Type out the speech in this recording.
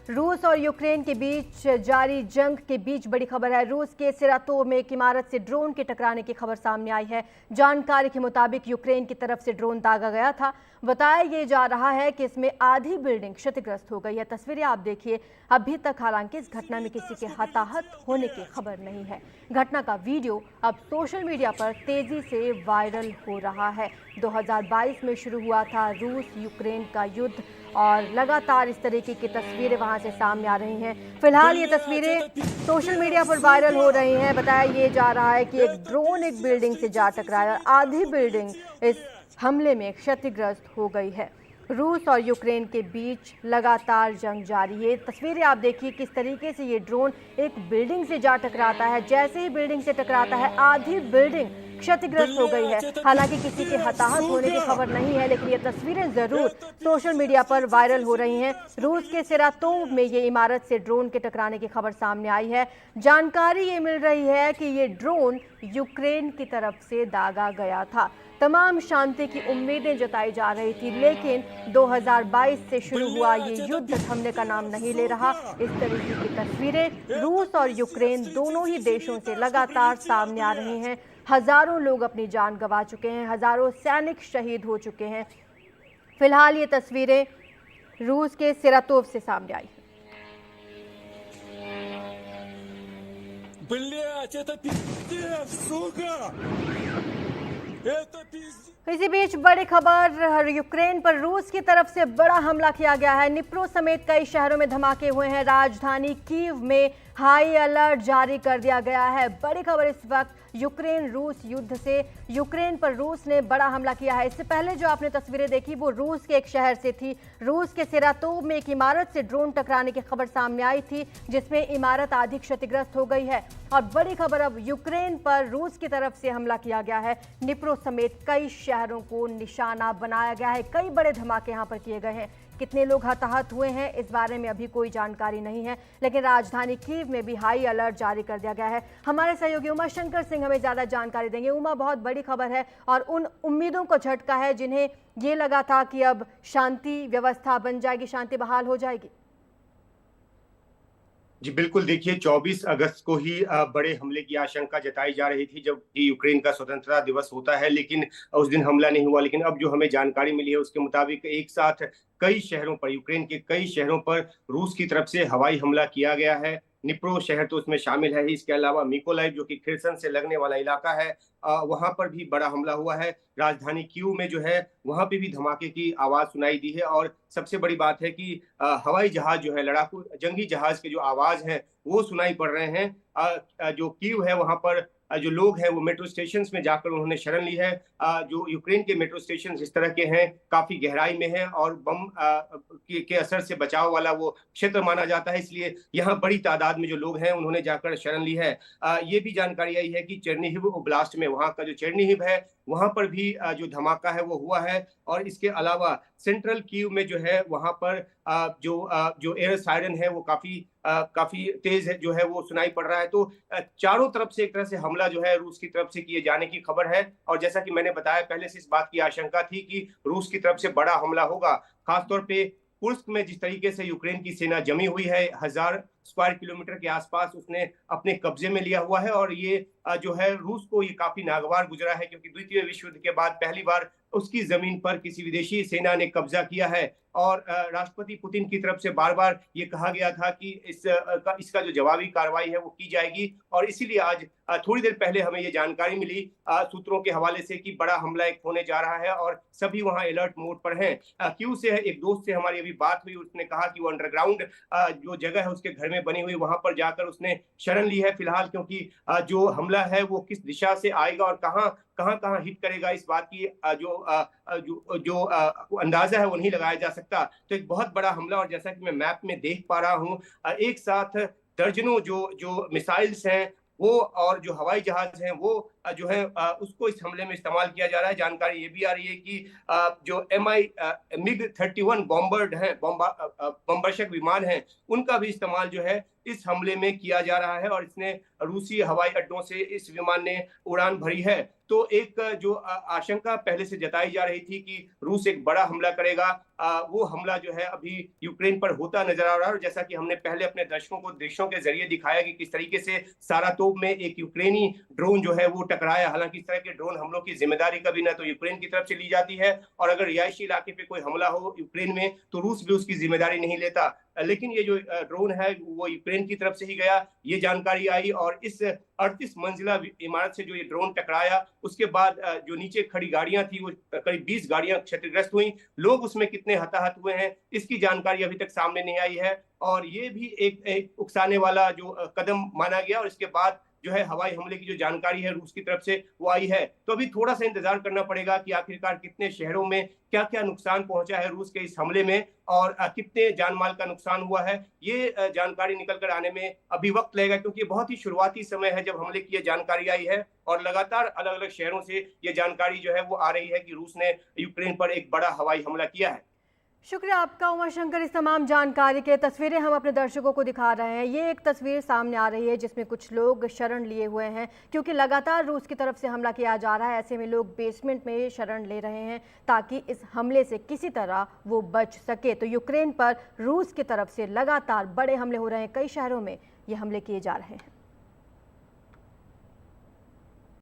रूस और यूक्रेन के बीच जारी जंग के बीच बड़ी खबर है। रूस के सेरातोव में एक इमारत से ड्रोन के टकराने की खबर सामने आई है। जानकारी के मुताबिक यूक्रेन की तरफ से ड्रोन दागा गया था। बताया ये जा रहा है कि इसमें आधी बिल्डिंग क्षतिग्रस्त हो गई है। तस्वीरें आप देखिए। अभी तक हालांकि इस घटना में किसी के हताहत होने की खबर नहीं है। घटना का वीडियो अब सोशल मीडिया पर तेजी से वायरल हो रहा है। 2022 में शुरू हुआ था रूस यूक्रेन का युद्ध और लगातार इस तरीके की तस्वीरें वहां से सामने आ रही हैं। फिलहाल ये तस्वीरें सोशल मीडिया पर वायरल हो रही हैं। बताया ये जा रहा है कि एक ड्रोन एक बिल्डिंग से जा टकराया और आधी बिल्डिंग इस हमले में क्षतिग्रस्त हो गई है। रूस और यूक्रेन के बीच लगातार जंग जारी है। तस्वीरें आप देखिए किस तरीके से ये ड्रोन एक बिल्डिंग से जा टकराता है। जैसे ही बिल्डिंग से टकराता है आधी बिल्डिंग क्षतिग्रस्त हो गई है। हालांकि किसी के हताहत होने की खबर नहीं है, लेकिन ये तस्वीरें जरूर सोशल मीडिया पर वायरल हो रही हैं। रूस के सेरातोव में ये इमारत से ड्रोन के टकराने की खबर सामने आई है। जानकारी ये मिल रही है कि ये ड्रोन यूक्रेन की तरफ से दागा गया था। तमाम शांति की उम्मीदें जताई जा रही थी, लेकिन 2022 से शुरू हुआ ये युद्ध थमने का नाम नहीं ले रहा। इस तरीके की तस्वीरें रूस और यूक्रेन दोनों ही देशों से लगातार सामने आ रही हैं। हजारों लोग अपनी जान गंवा चुके हैं, हजारों सैनिक शहीद हो चुके हैं। फिलहाल ये तस्वीरें रूस के सेरातोव से सामने आई। इसी बीच बड़ी खबर, यूक्रेन पर रूस की तरफ से बड़ा हमला किया गया है। निप्रो समेत कई शहरों में धमाके हुए हैं। राजधानी कीव में हाई अलर्ट जारी कर दिया गया है। बड़ी खबर इस वक्त यूक्रेन रूस युद्ध से। यूक्रेन पर रूस ने बड़ा हमला किया है। इससे पहले जो आपने तस्वीरें देखी वो रूस के एक शहर से थी। रूस के सेरातोव में एक इमारत से ड्रोन टकराने की खबर सामने आई थी, जिसमें इमारत आधी क्षतिग्रस्त हो गई है। और बड़ी खबर अब यूक्रेन पर रूस की तरफ से हमला किया गया है। निप्रो समेत कई शहरों को निशाना बनाया गया है। कई बड़े धमाके यहाँ पर किए गए हैं। कितने लोग हताहत हुए हैं इस बारे में अभी कोई जानकारी नहीं है, लेकिन राजधानी कीव में भी हाई अलर्ट जारी कर दिया गया है। हमारे सहयोगी उमा शंकर सिंह हमें ज्यादा जानकारी देंगे। उमा, बहुत बड़ी खबर है और उन उम्मीदों को झटका है जिन्हें ये लगा था कि अब शांति व्यवस्था बन जाएगी, शांति बहाल हो जाएगी। जी बिल्कुल, देखिए 24 अगस्त को ही बड़े हमले की आशंका जताई जा रही थी, जबकि यूक्रेन का स्वतंत्रता दिवस होता है, लेकिन उस दिन हमला नहीं हुआ। लेकिन अब जो हमें जानकारी मिली है उसके मुताबिक एक साथ कई शहरों पर, यूक्रेन के कई शहरों पर रूस की तरफ से हवाई हमला किया गया है। निप्रो शहर तो उसमें शामिल है ही, इसके अलावा मिकोलाइव जो कि खिर्सन से लगने वाला इलाका है, वहां पर भी बड़ा हमला हुआ है। राजधानी कीव में जो है वहां पे भी धमाके की आवाज सुनाई दी है। और सबसे बड़ी बात है कि हवाई जहाज जो है, लड़ाकू जंगी जहाज के जो आवाज है वो सुनाई पड़ रहे हैं। जो कीव है वहां पर जो लोग हैं वो मेट्रो स्टेशन में जाकर उन्होंने शरण ली है। जो यूक्रेन के मेट्रो स्टेशन इस तरह के हैं, काफी गहराई में है और बम के असर से बचाव वाला वो क्षेत्र माना जाता है, इसलिए यहाँ बड़ी तादाद में जो लोग हैं उन्होंने जाकर शरण ली है। ये भी जानकारी आई है कि चेर्निहिव ओब्लास्ट में, वहाँ का जो चेर्निहिव है वहां पर भी जो धमाका है वो हुआ है। और इसके अलावा सेंट्रल कीव में जो है वहां पर जो एयर सायरन है वो काफी तेज है, जो है वो सुनाई पड़ रहा है। तो चारों तरफ से एक तरह से हमला जो है रूस की तरफ से किए जाने की खबर है। और जैसा कि मैंने बताया, पहले से इस बात की आशंका थी कि रूस की तरफ से बड़ा हमला होगा। खासतौर पे कुर्स्क में जिस तरीके से यूक्रेन की सेना जमी हुई है, 1000 स्क्वायर किलोमीटर के आसपास उसने अपने कब्जे में लिया हुआ है। और ये जो है रूस को ये काफी नागवार गुजरा है, क्योंकि द्वितीय विश्व युद्ध के बाद पहली बार उसकी जमीन पर किसी विदेशी सेना ने कब्जा किया है। और राष्ट्रपति पुतिन की तरफ से बार बार ये कहा गया था कि इसका जो जवाबी कार्रवाई है वो की जाएगी। और इसीलिए आज थोड़ी देर पहले हमें ये जानकारी मिली सूत्रों के हवाले से कि बड़ा हमला एक होने जा रहा है और सभी वहां अलर्ट मोड पर हैं। क्यों से एक दोस्त से हमारी अभी बात हुई, उसने कहा कि वो अंडरग्राउंड जो जगह है उसके घर में बनी हुई, वहां पर जाकर उसने शरण ली है फिलहाल, क्योंकि जो हमला है वो किस दिशा से आएगा और कहां हिट करेगा, इस बात की जो अंदाजा है वो नहीं लगाया जा सकता। तो एक बहुत बड़ा हमला, और जैसा कि मैं मैप में देख पा रहा हूं, एक साथ दर्जनों जो मिसाइल्स हैं वो और जो हवाई जहाज हैं वो जो है उसको इस हमले में इस्तेमाल किया जा रहा है। जानकारी ये भी आ रही है कि जो MiG-31 बम्बरशक विमान हैं, उनका भी इस्तेमाल जो है इस हमले में किया जा रहा है और इसने रूसी हवाई अड्डों से इस विमान ने उड़ान भरी है। तो एक जो आशंका पहले से जताई जा रही थी कि रूस एक बड़ा हमला करेगा, वो हमला जो है अभी यूक्रेन पर होता नजर आ रहा है। और जैसा कि हमने पहले अपने दर्शकों को दृश्यों के जरिए दिखाया कि किस तरीके से सारातोव में एक यूक्रेनी ड्रोन जो है वो टकराया। हालांकि इस तरह के ड्रोन हमलों की जिम्मेदारी कभी ना तो यूक्रेन की तरफ से ली जाती है, और अगर रिहायशी इलाके पे कोई हमला हो यूक्रेन में तो रूस भी उसकी जिम्मेदारी नहीं लेता। लेकिन ये जो ड्रोन है वो यूक्रेन की तरफ से ही गया, ये जानकारी आई। और इस 38 मंजिला इमारत से जो ये ड्रोन टकराया, उसके बाद जो नीचे खड़ी गाड़ियां थी वो करीब 20 गाड़ियां क्षतिग्रस्त हुई। लोग उसमें कितने हताहत हुए हैं इसकी जानकारी अभी तक सामने नहीं आई है, और ये भी एक उकसाने वाला जो कदम माना गया। और इसके बाद जो है हवाई हमले की जो जानकारी है रूस की तरफ से वो आई है। तो अभी थोड़ा सा इंतजार करना पड़ेगा कि आखिरकार कितने शहरों में क्या क्या नुकसान पहुंचा है रूस के इस हमले में, और कितने जानमाल का नुकसान हुआ है। ये जानकारी निकल कर आने में अभी वक्त लगेगा, क्योंकि बहुत ही शुरुआती समय है जब हमले की ये जानकारी आई है, और लगातार अलग अलग शहरों से ये जानकारी जो है वो आ रही है कि रूस ने यूक्रेन पर एक बड़ा हवाई हमला किया है। शुक्रिया आपका उमाशंकर इस तमाम जानकारी के। तस्वीरें हम अपने दर्शकों को दिखा रहे हैं। ये एक तस्वीर सामने आ रही है जिसमें कुछ लोग शरण लिए हुए हैं, क्योंकि लगातार रूस की तरफ से हमला किया जा रहा है। ऐसे में लोग बेसमेंट में शरण ले रहे हैं ताकि इस हमले से किसी तरह वो बच सके। तो यूक्रेन पर रूस की तरफ से लगातार बड़े हमले हो रहे हैं, कई शहरों में ये हमले किए जा रहे हैं।